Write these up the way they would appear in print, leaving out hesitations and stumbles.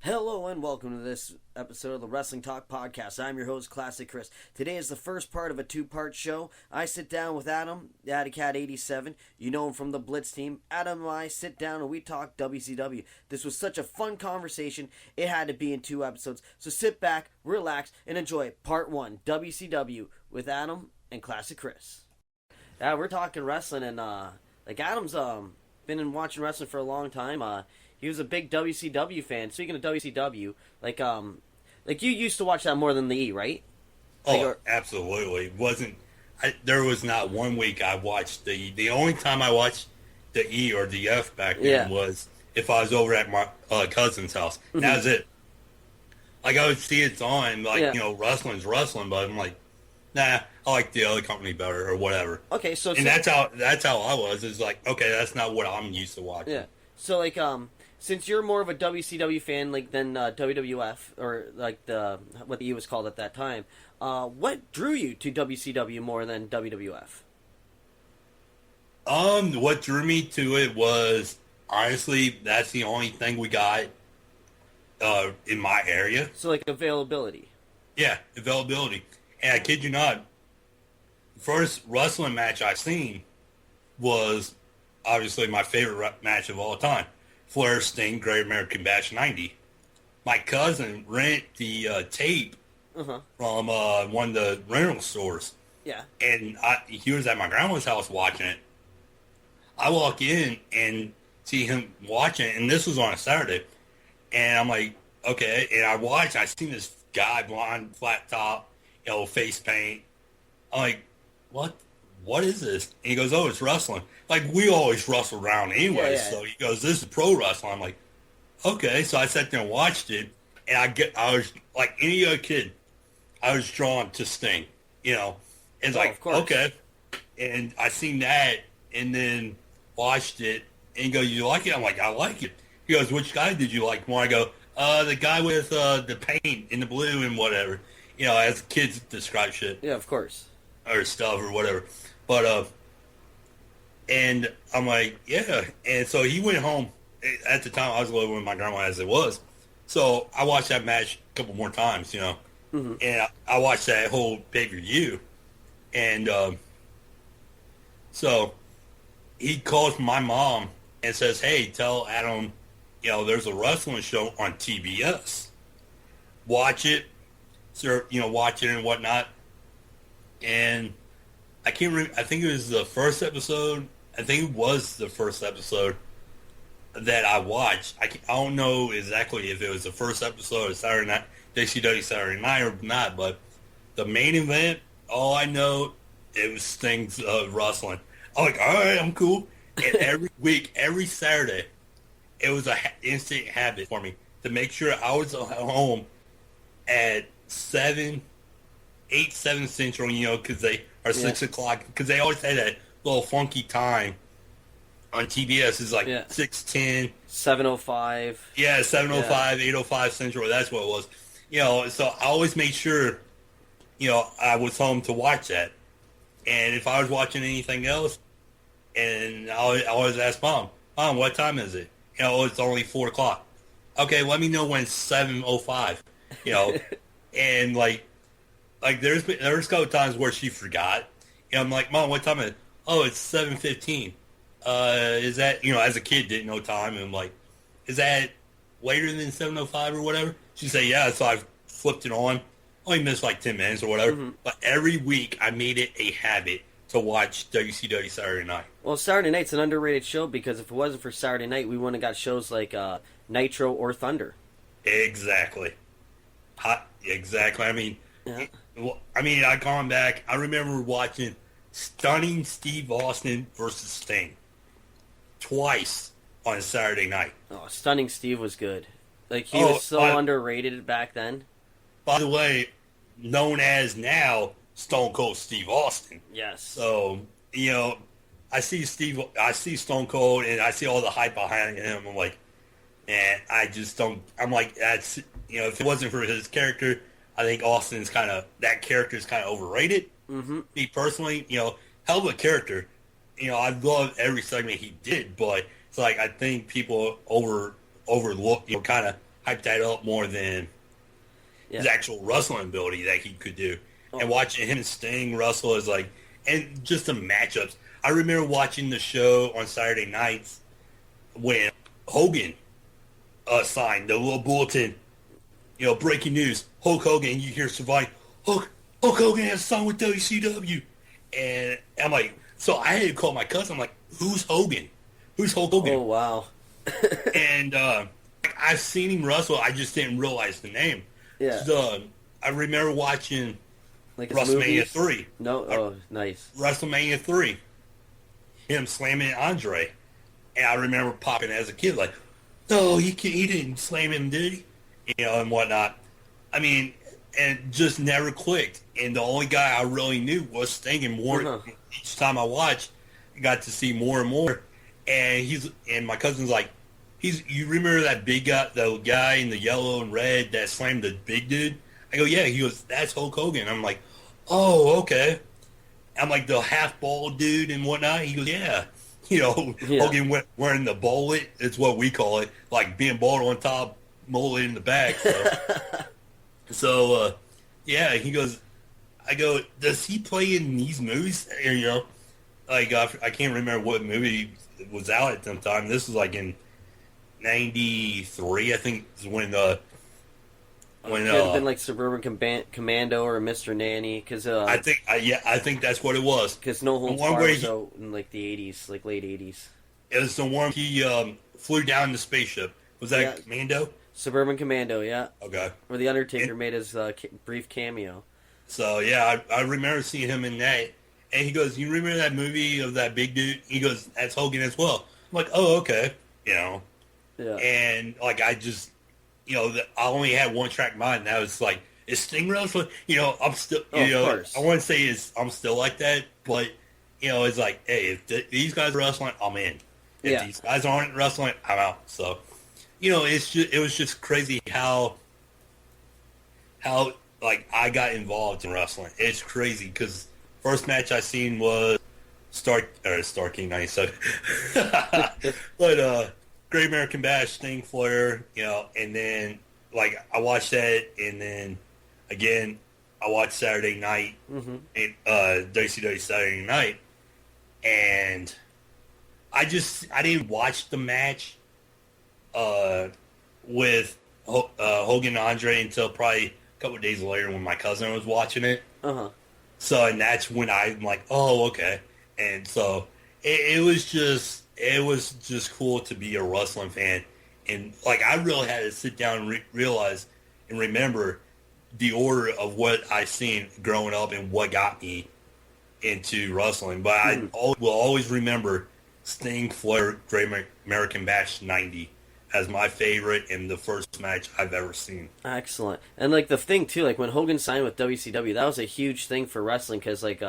Hello and welcome to this episode of the Wrestling Talk Podcast. I'm your host, Classic Chris. Today is the first part of a two-part show. I sit down with Adam, the Addycat 87. You know him from the Blitz team. Adam and I sit down and we talk WCW. This was such a fun conversation, it had to be in 2 episodes. So sit back, relax, and enjoy Part 1, WCW, with Adam and Classic Chris. Yeah, we're talking wrestling, and Adam's been watching wrestling for a long time. He was a big WCW fan. Speaking of WCW, you used to watch that more than the E, right? Absolutely. There was not one week I watched the E. The only time I watched the E or the F back then was if I was over at my cousin's house. Mm-hmm. That was it. I would see it's on, wrestling's wrestling, but I'm like, nah, I like the other company better or whatever. Okay, that's how I was. It's like, okay, that's not what I'm used to watching. Yeah. So since you're more of a WCW fan than WWF or what the E was called at that time, what drew you to WCW more than WWF? What drew me to it was honestly that's the only thing we got in my area. So availability. Yeah, availability. And I kid you not, first wrestling match I seen was obviously my favorite match of all time. Flair Sting Great American Bash 90. My cousin rented the tape from one of the rental stores. Yeah. And he was at my grandma's house watching it. I walk in and see him watching it, and this was on a Saturday. And I'm like, okay. And I seen this guy, blonde, flat top, face paint. I'm like, what is this? And he goes, oh, it's wrestling. We always wrestle around anyway. Yeah. So he goes, this is pro wrestling. I'm like, okay. So I sat there and watched it, and I was like any other kid, I was drawn to Sting, It's okay. And I seen that and then watched it and he goes, you like it? I'm like, I like it. He goes, which guy did you like more? I go, the guy with the paint in the blue and whatever. As kids describe shit. Yeah, of course. Or stuff or whatever. But, and I'm like, yeah. And so he went home. At the time, I was living with my grandma as it was. So I watched that match a couple more times, Mm-hmm. And I watched that whole pay-per-view. And so he calls my mom and says, hey, tell Adam, there's a wrestling show on TBS. Watch it. So, watch it and whatnot. And I can't remember. I think it was the first episode. I think it was the first episode that I watched. I don't know exactly if it was the first episode of Saturday Night, WCW Saturday Night or not, but the main event, all I know, it was Sting's wrestling. I'm like, all right, I'm cool. And every week, every Saturday, it was an instant habit for me to make sure I was home at 7 Central, because they are 6 o'clock, because they always had that little funky time on TBS. It's 6:10. 7:05. Yeah, 7:05, 8:05 Central. That's what it was. So I always made sure, I was home to watch that. And if I was watching anything else, and I always ask Mom, what time is it? It's only 4 o'clock. Okay, let me know when it's 7:05. And there's a couple times where she forgot. I'm like, Mom, what time is it? Oh, it's 7:15. Is that, as a kid, didn't know time. And I'm like, is that later than 7:05 or whatever? She'd say, yeah. So I flipped it on. Only missed 10 minutes or whatever. Mm-hmm. But every week I made it a habit to watch WCW Saturday Night. Well, Saturday Night's an underrated show because if it wasn't for Saturday Night, we wouldn't have got shows like Nitro or Thunder. Exactly. Exactly. I've gone back. I remember watching Stunning Steve Austin versus Sting twice on Saturday night. Oh, Stunning Steve was good. He was so underrated back then. By the way, known as now Stone Cold Steve Austin. Yes. So, I see Stone Cold and I see all the hype behind him. I'm like, man, I just don't. I'm like, that's, if it wasn't for his character, I think Austin's that character is kind of overrated. Mm-hmm. Me personally, hell of a character. I love every segment he did, but it's I think people overlook, kind of hyped that up more than his actual wrestling ability that he could do. Oh. And watching him and Sting wrestle is like, and just the matchups. I remember watching the show on Saturday nights when Hogan signed the little bulletin, breaking news, Hulk Hogan, you hear survive, Hulk Hogan has signed with WCW. And I'm like, so I had to call my cousin, I'm like, who's Hogan? Who's Hulk Hogan? Oh, wow. And I've seen him wrestle, I just didn't realize the name. Yeah. So, I remember watching WrestleMania 3. No? Oh, nice. WrestleMania 3. Him slamming Andre. And I remember popping as a kid like, no, he didn't slam him, did he? And whatnot. I mean, and just never clicked. And the only guy I really knew was Sting, and more each time I watched, I got to see more and more. And my cousin's like, you remember that big guy, the guy in the yellow and red that slammed the big dude? I go, yeah. He goes, that's Hulk Hogan. I'm like, oh, okay. I'm like, the half-bald dude and whatnot? He goes, yeah. Hogan wearing the bullet, it's what we call it, like being bald on top, mullet in the back. So, yeah, he goes, I go, does he play in these movies? And, like, I can't remember what movie was out at the time. This was like in 93, I think, is when it could have been like Suburban Commando or Mr. Nanny, because I think that's what it was. Because No Holds Barred was out in like the 80s, like late 80s. It was the one he flew down the spaceship. Was that Commando? Suburban Commando, yeah. Okay. Where the Undertaker made his brief cameo. So yeah, I remember seeing him in that, and he goes, "You remember that movie of that big dude?" He goes, "That's Hogan as well." I'm like, "Oh, okay," Yeah. And like I just. I only had one track mind, and that was like, is Sting wrestling? I'm still, I want to say I'm still like that, but, it's like, hey, if these guys are wrestling, I'm in. If these guys aren't wrestling, I'm out. So, it was just crazy how, like, I got involved in wrestling. It's crazy, because first match I seen was Star King 97. But, Great American Bash, Sting, Flair, and then, like, I watched that, and then, again, I watched Saturday Night, and WCW Saturday Night, and I didn't watch the match with Hogan and Andre until probably a couple of days later when my cousin was watching it. So, and that's when I'm like, oh, okay. And so, it was just cool to be a wrestling fan. And, like, I really had to sit down and realize and remember the order of what I seen growing up and what got me into wrestling. But I will always remember Sting, Flair, Great American Bash 90 as my favorite and the first match I've ever seen. Excellent. And, like, the thing, too, like, when Hogan signed with WCW, that was a huge thing for wrestling because, like,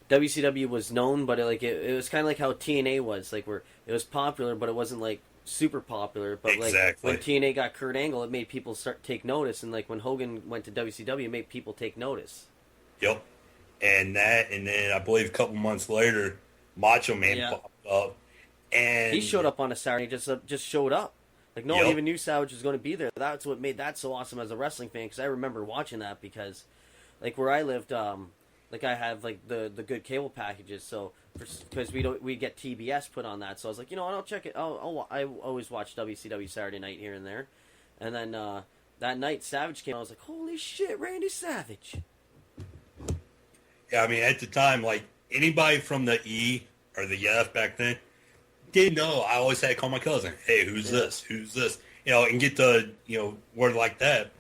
WCW was known, but it was kind of like how TNA was, like where it was popular, but it wasn't like super popular. But like when TNA got Kurt Angle, it made people take notice, and like when Hogan went to WCW, it made people take notice. Yep, and then I believe a couple months later, Macho Man popped up, and he showed up on a Saturday, just showed up. Like no one even knew Savage was going to be there. That's what made that so awesome as a wrestling fan, because I remember watching that because, like where I lived. Like I have like the good cable packages, so because we get TBS put on that, so I was like, I'll check it. I always watch WCW Saturday night here and there, and then that night Savage came. I was like, holy shit, Randy Savage. Yeah, I mean at the time, like anybody from the E or the F back then didn't know. I always had to call my cousin. Hey, who's this? Who's this? And get the word like that.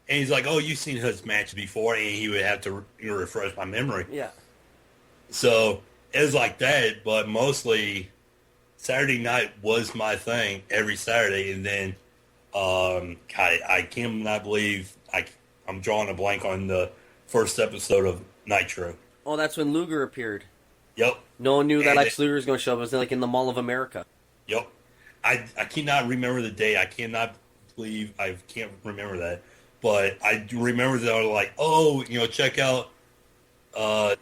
And he's like, oh, you've seen his match before, and he would have to refresh my memory. Yeah. So it was like that, but mostly Saturday night was my thing every Saturday. And then I cannot believe I'm drawing a blank on the first episode of Nitro. Oh, that's when Luger appeared. Yep. No one knew that Lex Luger was going to show up. It was like in the Mall of America. Yep. I cannot remember the day. I can't remember that. But I remember that I was like, oh, check out our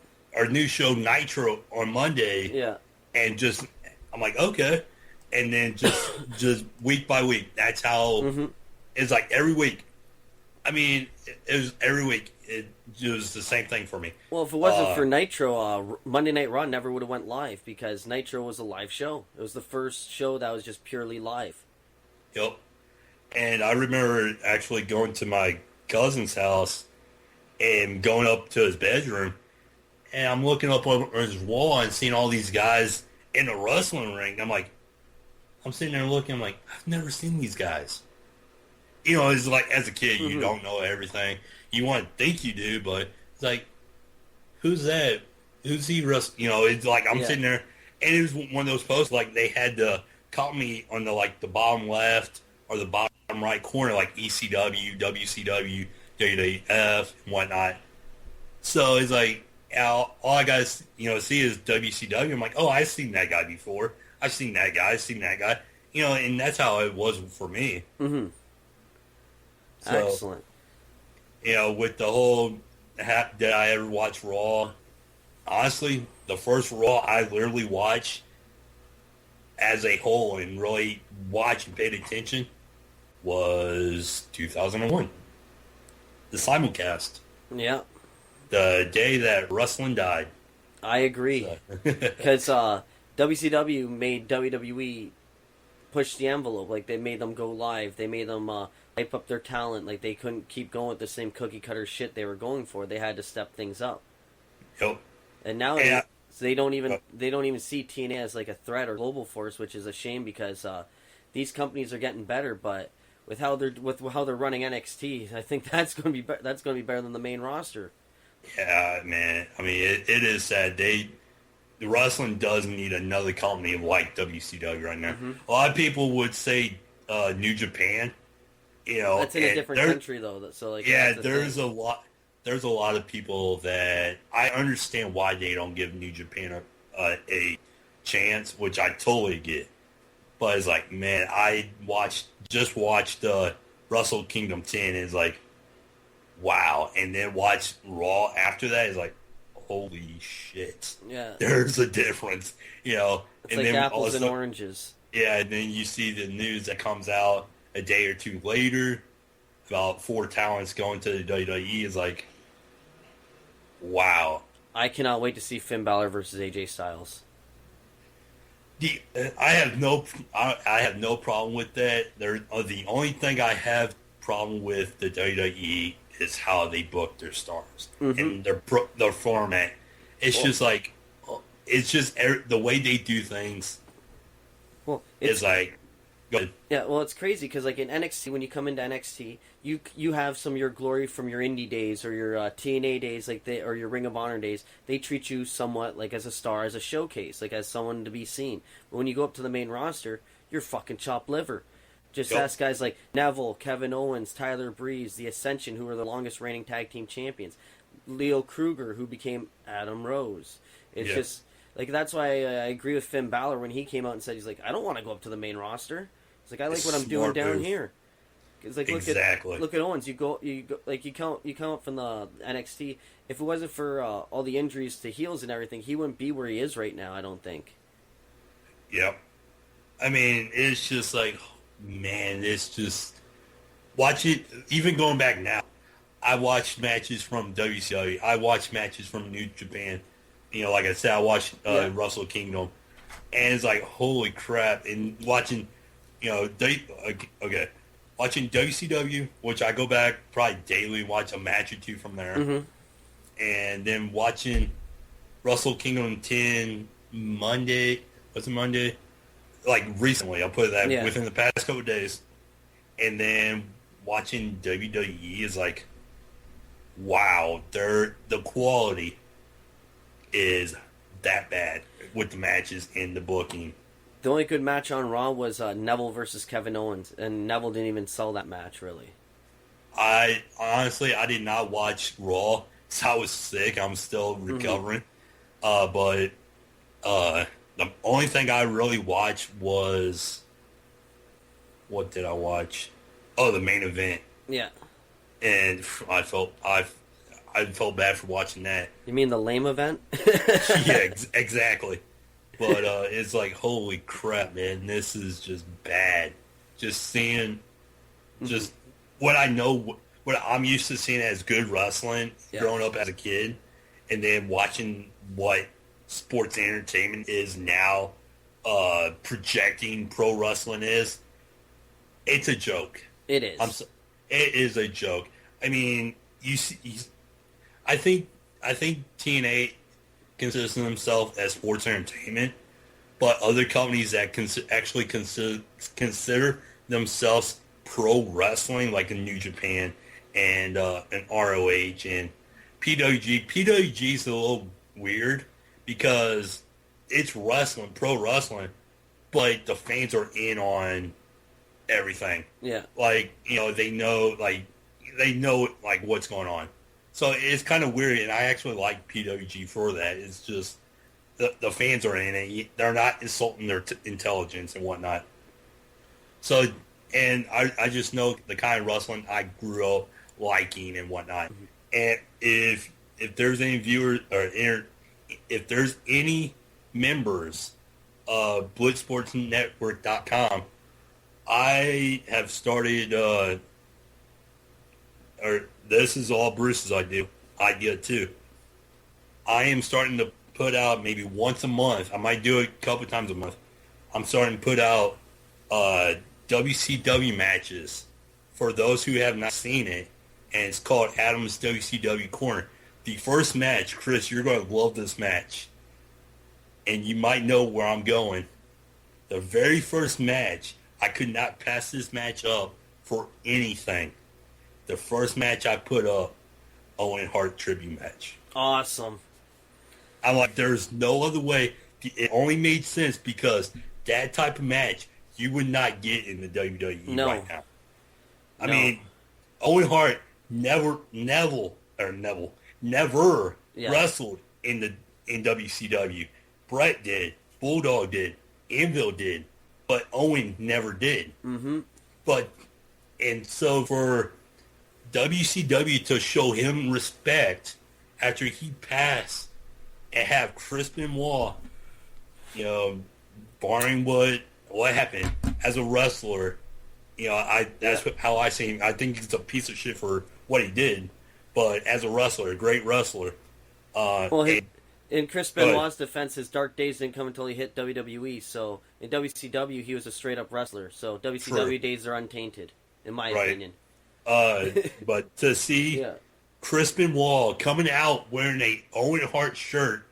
new show Nitro on Monday. Yeah. And I'm like, okay. And then just week by week, that's how it's like every week. I mean, it was every week. It was the same thing for me. Well, if it wasn't for Nitro, Monday Night Raw never would have went live because Nitro was a live show. It was the first show that was just purely live. Yep. And I remember actually going to my cousin's house and going up to his bedroom, and I'm looking up on his wall and seeing all these guys in the wrestling ring. I'm sitting there looking, I'm like, I've never seen these guys. You know, it's like, as a kid, you don't know everything. You want to think you do, but it's like, who's that? Who's he wrestling? You know, it's like, I'm sitting there, and it was one of those posts, like, they had to caught me on the, like, the bottom left or the bottom right corner, like ECW, WCW, WWF, and whatnot. So it's like, all I got to, see is WCW. I'm like, oh, I've seen that guy before. I've seen that guy. You know, and that's how it was for me. Mm-hmm. So, excellent. You know, with the whole, did I ever watch Raw? Honestly, the first Raw I literally watched as a whole and really watched and paid attention was 2001. The simulcast. Yeah. The day that wrestling died. I agree. Because WCW made WWE push the envelope. Like, they made them go live. They made them hype up their talent. Like, they couldn't keep going with the same cookie-cutter shit they were going for. They had to step things up. Yep. And now they don't even see TNA as like a threat or global force, which is a shame because these companies are getting better. But with how they're running NXT, I think that's going to be better than the main roster. Yeah, man. I mean, it is sad. The wrestling does need another company like WCW right now. Mm-hmm. A lot of people would say New Japan. You know, that's in a different country though. So like, yeah, there's a lot. There's a lot of people that I understand why they don't give New Japan a chance, which I totally get. But it's like, man, I just watched Wrestle Kingdom 10, and it's like, wow. And then watch Raw after that, it's like, holy shit. Yeah. There's a difference, you know. It's and like then apples and oranges. Yeah, and then you see the news that comes out a day or two later about 4 talents going to the WWE. Is like, wow. I cannot wait to see Finn Balor versus AJ Styles. I have no problem with that. The only thing I have problem with the WWE is how they book their stars and their format. It's just like, it's just the way they do things. Well, it's like, yeah. Well, it's crazy because like in NXT, when you come into NXT, you have some of your glory from your indie days or your TNA days, or your Ring of Honor days. They treat you somewhat like as a star, as a showcase, like as someone to be seen. But when you go up to the main roster, you're fucking chopped liver. Just ask guys like Neville, Kevin Owens, Tyler Breeze, The Ascension, who are the longest reigning tag team champions. Leo Kruger, who became Adam Rose. It's just like, that's why I agree with Finn Balor when he came out and said, he's like, I don't want to go up to the main roster. It's like, I like what I'm doing down here. It's like, look at Owens. You come up from the NXT. If it wasn't for all the injuries to heels and everything, he wouldn't be where he is right now, I don't think. Yep. I mean, it's just like, man, it's just, watch it. Even going back now, I watched matches from WCW. I watched matches from New Japan. You know, like I said, I watched Wrestle Kingdom, and it's like, holy crap! And watching, you know, watching WCW, which I go back probably daily, watch a match or two from there, and then watching Wrestle Kingdom 10 Monday. What's it, Monday? Like recently, I'll put that within the past couple of days, and then watching WWE is like, wow, the quality is that bad with the matches and the booking. The only good match on Raw was Neville versus Kevin Owens, and Neville didn't even sell that match, really. I did not watch Raw, so I was sick. I'm still recovering. But the only thing I really watched was, what did I watch? Oh, the main event. Yeah. And I felt bad for watching that. You mean the lame event? Yeah, exactly. But it's like, holy crap, man, this is just bad. Just seeing, just what I know, what I'm used to seeing as good wrestling growing up as a kid, and then watching what sports entertainment is now, projecting pro wrestling is, it's a joke. It is. It is a joke. I mean, you see, I think TNA considers themselves as sports entertainment, but other companies that actually consider themselves pro wrestling, like in New Japan and ROH and PWG. PWG is a little weird because it's wrestling, pro wrestling, but the fans are in on everything. Yeah. Like, they know what's going on. So it's kind of weird, and I actually like PWG for that. It's just the fans are in it. They're not insulting their intelligence and whatnot. So, and I just know the kind of wrestling I grew up liking and whatnot. Mm-hmm. And if there's any viewers or if there's any members of BlitzSportsNetwork.com, I have started, or this is all Bruce's idea too. I am starting to put out maybe once a month. I might do it a couple times a month. I'm starting to put out WCW matches for those who have not seen it, and it's called Adam's WCW Corner. The first match, Chris, you're going to love this match, and you might know where I'm going. The very first match, I could not pass this match up for anything. The first match I put up, Owen Hart tribute match. Awesome. I'm like, there's no other way. It only made sense because that type of match you would not get in the WWE right now. I mean, Owen Hart never wrestled in WCW. Brett did, Bulldog did, Anvil did, but Owen never did. Mm-hmm. And so for WCW to show him respect after he passed and have Chris Benoit, barring what happened as a wrestler, that's how I see him. I think he's a piece of shit for what he did, but as a wrestler, a great wrestler. In Chris Benoit's defense, his dark days didn't come until he hit WWE. So in WCW, he was a straight up wrestler. So WCW days are untainted, in my opinion. But to see Chris Benoit coming out wearing a Owen Hart shirt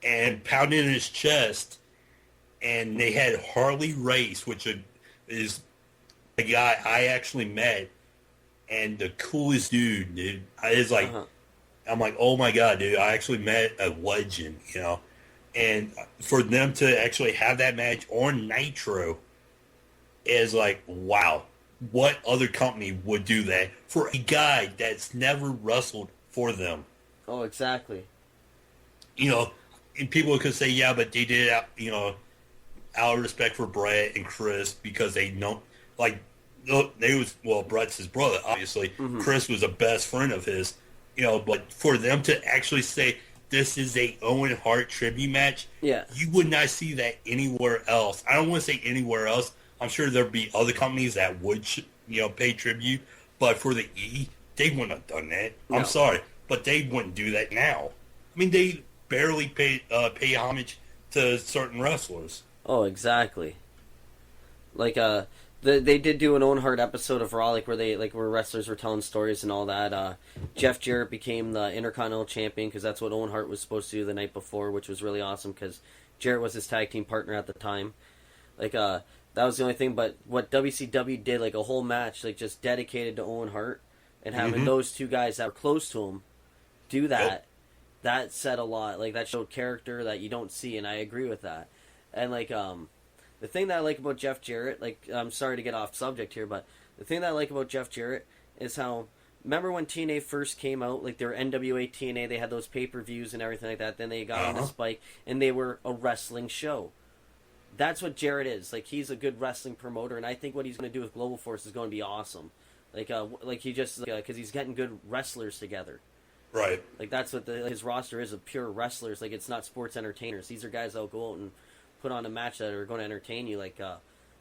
and pounding his chest, and they had Harley Race, which is a guy I actually met, and the coolest dude. It's like, I'm like, oh my God, dude, I actually met a legend, And for them to actually have that match on Nitro is like, wow. What other company would do that for a guy that's never wrestled for them? Oh, exactly. And people could say, yeah, but they did it, out of respect for Brett and Chris because they know, Brett's his brother, obviously. Mm-hmm. Chris was a best friend of his, but for them to actually say this is a Owen Hart tribute match, you would not see that anywhere else. I don't want to say anywhere else. I'm sure there'd be other companies that would, pay tribute, but for the E, they wouldn't have done that. No. I'm sorry, but they wouldn't do that now. I mean, they barely pay homage to certain wrestlers. Oh, exactly. Like, they did do an Owen Hart episode of Raw, where wrestlers were telling stories and all that. Jeff Jarrett became the Intercontinental Champion because that's what Owen Hart was supposed to do the night before, which was really awesome because Jarrett was his tag team partner at the time. That was the only thing, but what WCW did, a whole match, just dedicated to Owen Hart, and having those two guys that were close to him do that, that said a lot. That showed character that you don't see, and I agree with that. And, the thing that I like about Jeff Jarrett, I'm sorry to get off subject here, but the thing that I like about Jeff Jarrett is how, remember when TNA first came out, they were NWA TNA, they had those pay-per-views and everything like that, then they got on the Spike, and they were a wrestling show. That's what Jarrett is. He's a good wrestling promoter, and I think what he's going to do with Global Force is going to be awesome. He just, because he's getting good wrestlers together. Right. That's what his roster is, of pure wrestlers. It's not sports entertainers. These are guys that'll go out and put on a match that are going to entertain you.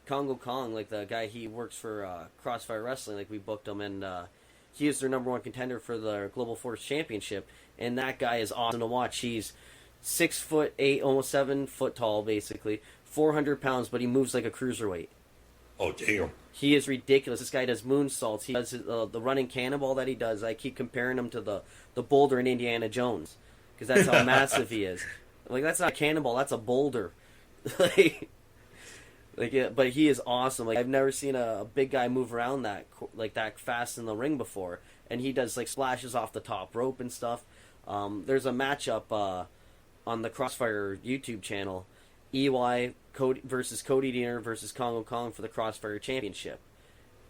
Congo Kong, like the guy, he works for Crossfire Wrestling. Like we booked him, and he is their number one contender for the Global Force Championship. And that guy is awesome to watch. He's 6'8", almost 7 foot tall, basically 400 pounds, but he moves like a cruiserweight. Oh damn! He is ridiculous. This guy does moonsaults. He does the running cannonball that he does. I keep comparing him to the boulder in Indiana Jones because that's how massive he is. Like that's not a cannonball. That's a boulder. Yeah, but he is awesome. Like I've never seen a big guy move around that fast in the ring before, and he does like splashes off the top rope and stuff. There's a matchup on the Crossfire YouTube channel, EY versus Cody Deaner versus Congo Kong for the Crossfire Championship.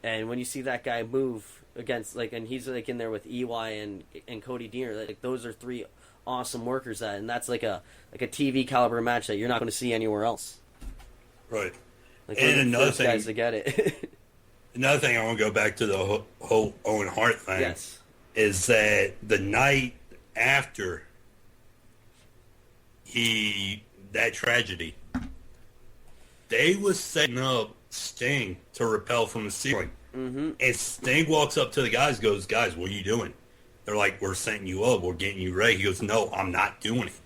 And when you see that guy move against and he's like in there with EY and Cody Deaner, like those are three awesome workers and that's like a TV caliber match that you're not going to see anywhere else. Right. Like and another thing, guys to get it. Another thing I want to go back to the whole Owen Hart thing. Yes. Is that the night after that tragedy, they was setting up Sting to rappel from the ceiling. Mm-hmm. And Sting walks up to the guys, goes, "Guys, what are you doing?" They're like, "We're setting you up. We're getting you ready." He goes, "No, I'm not doing it."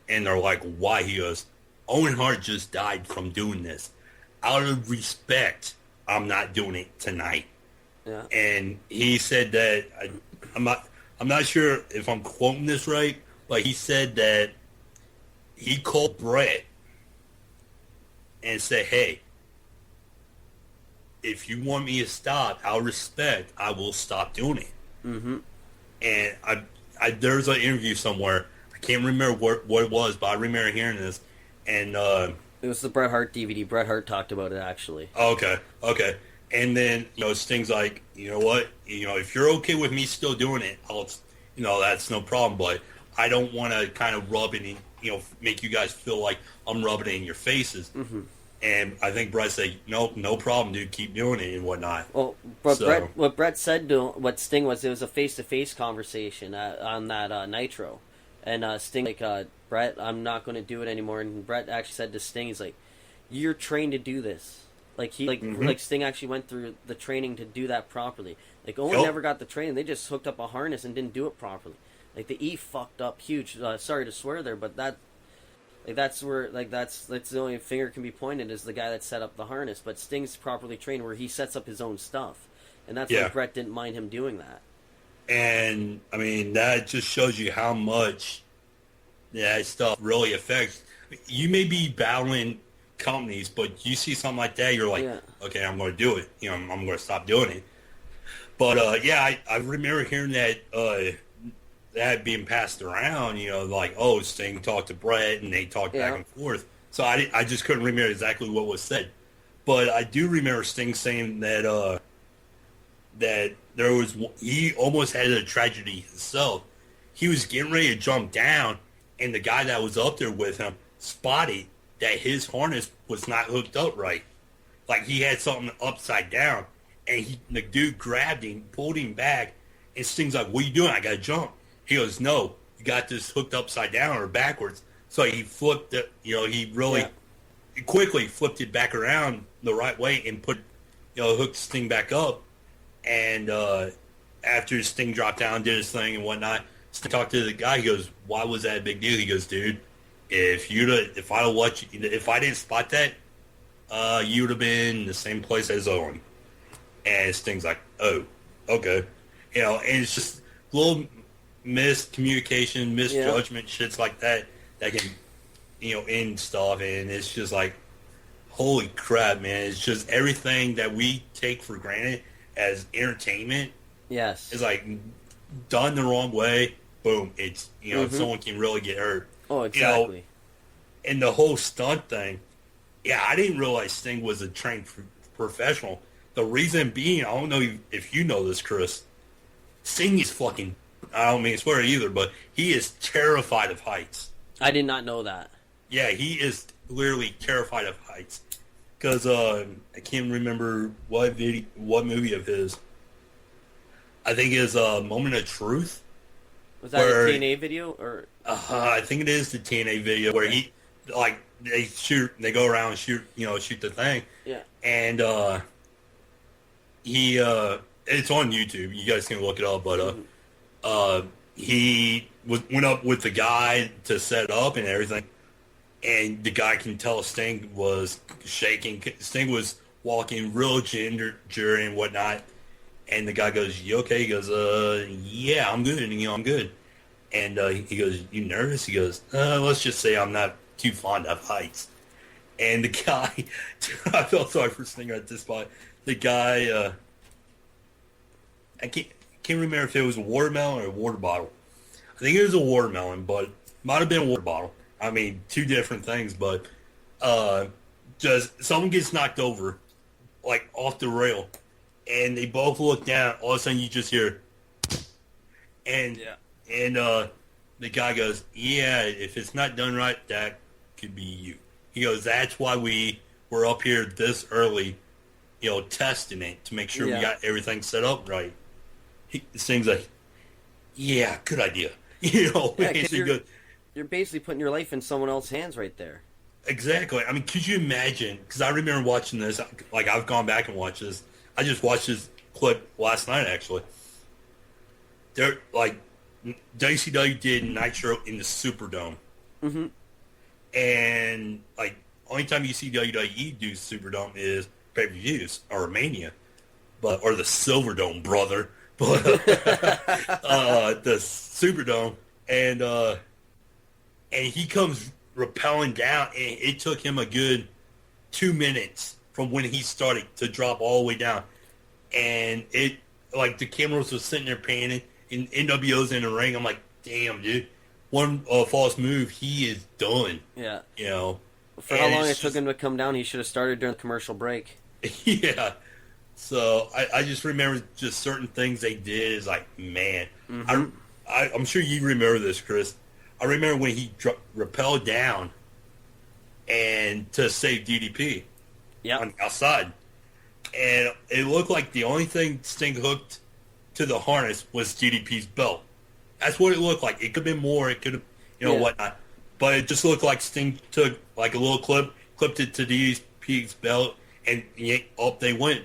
And they're like, "Why?" He goes, "Owen Hart just died from doing this. Out of respect, I'm not doing it tonight." Yeah. And he said that I'm not sure if I'm quoting this right, but he said that he called Brett and said, "Hey, if you want me to stop, out of respect, I will stop doing it." Mm-hmm. And I there's an interview somewhere. I can't remember what it was, but I remember hearing this. And it was the Bret Hart DVD. Bret Hart talked about it, actually. Okay. And then, Sting's like, "You know what? If you're okay with me still doing it, that's no problem. But I don't want to kind of rub it in, make you guys feel like I'm rubbing it in your faces." Mm-hmm. And I think Brett said, "Nope, no problem, dude. Keep doing it and whatnot." Well, but what Brett said to what Sting was, it was a face-to-face conversation on that Nitro. And Sting "Brett, I'm not going to do it anymore." And Brett actually said to Sting, he's like, "You're trained to do this." Like Sting actually went through the training to do that properly. Like Owen never got the training; they just hooked up a harness and didn't do it properly. Like the E fucked up huge. Sorry to swear there, but that's where that's the only finger can be pointed is the guy that set up the harness. But Sting's properly trained where he sets up his own stuff, and that's why Brett didn't mind him doing that. And I mean that just shows you how much that stuff really affects. You may be battling companies, but you see something like that, you're like, "Okay, I'm going to do it. I'm going to stop doing it." But I remember hearing that being passed around. Sting talked to Brett, and they talked back and forth. So I just couldn't remember exactly what was said, but I do remember Sting saying that he almost had a tragedy himself. He was getting ready to jump down, and the guy that was up there with him spotted that his harness was not hooked up right. Like he had something upside down, and the dude grabbed him, pulled him back, and Sting's like, "What are you doing? I gotta jump." He goes, "No, you got this hooked upside down or backwards." So he flipped it, he really quickly flipped it back around the right way and hooked Sting back up. And after Sting dropped down, did his thing and whatnot, Sting talked to the guy. He goes, "Why was that a big deal?" He goes, "Dude, if I didn't spot that, you'd have been in the same place as Owen." And Sting's like, "Oh, okay." And it's just little miscommunication, misjudgment, shits like that can, end stuff. And it's just like, holy crap, man. It's just everything that we take for granted as entertainment. Yes. Is like done the wrong way. Boom. It's, someone can really get hurt. Oh, exactly. And the whole stunt thing, I didn't realize Sting was a trained professional. The reason being, I don't know if you know this, Chris, Sting is fucking, I don't mean to swear either, but he is terrified of heights. I did not know that. Yeah, he is literally terrified of heights. Because I can't remember what movie of his. I think it's Moment of Truth. Was that a TNA video? Or I think it is the TNA video where like they go around and shoot the thing. Yeah. And he it's on YouTube. You guys can look it up, but he went up with the guy to set up and everything, and the guy can tell Sting was shaking. Sting was walking real ginger and whatnot, and the guy goes, "You okay?" He goes, "Yeah, I'm good. I'm good." And he goes, "You nervous?" He goes, "Let's just say I'm not too fond of heights." And the guy, I felt sorry for Sting at this spot. The guy, I can't remember if it was a watermelon or a water bottle. I think it was a watermelon, but might have been a water bottle. I mean, two different things, but just someone gets knocked over, like off the rail, and they both look down. All of a sudden, you just hear, and the guy goes, "Yeah, if it's not done right, that could be you." He goes, "That's why we were up here this early, testing it to make sure we got everything set up right." Sting's like, "Yeah, good idea." You're basically putting your life in someone else's hands right there. Exactly. I mean, could you imagine? Because I remember watching this. Like, I've gone back and watched this. I just watched this clip last night, actually. They're like, WCW did Nitro in the Superdome. Mm-hmm. And, like, only time you see WWE do Superdome is pay-per-views or Mania. Or the Silverdome, brother. But the Superdome. And he comes rappelling down, and it took him a good 2 minutes from when he started to drop all the way down. And it, like, the cameras were sitting there panning, and NWO's in the ring. I'm like, damn, dude. One false move, he is done. Yeah. For And how long it took him to come down, he should have started during the commercial break. Yeah. So I just remember just certain things they did is like, man. Mm-hmm. I'm sure you remember this, Chris. I remember when he rappelled down and to save DDP on the outside. And it looked like the only thing Sting hooked to the harness was DDP's belt. That's what it looked like. It could have been more. It could have, whatnot. But it just looked like Sting took like a little clipped it to DDP's belt, and up they went.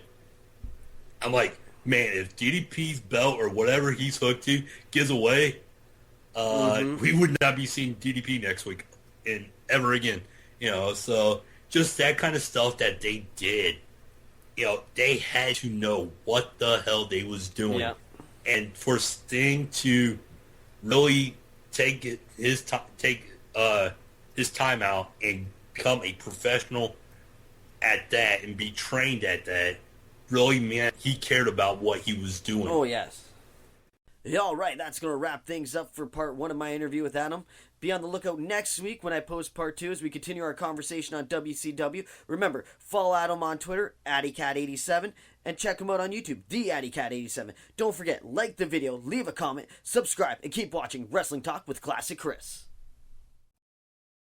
I'm like, man, if DDP's belt or whatever he's hooked to gives away, we would not be seeing DDP next week and ever again. So just that kind of stuff that they did, they had to know what the hell they was doing. Yeah. And for Sting to really take his time out and become a professional at that and be trained at that really meant he cared about what he was doing. Oh, yes. Yeah, all right, that's going to wrap things up for part 1 of my interview with Adam. Be on the lookout next week when I post part 2 as we continue our conversation on WCW. Remember, follow Adam on Twitter, Addycat87, and check him out on YouTube, the Addycat87. Don't forget, like the video, leave a comment, subscribe, and keep watching Wrestling Talk with Classic Chris.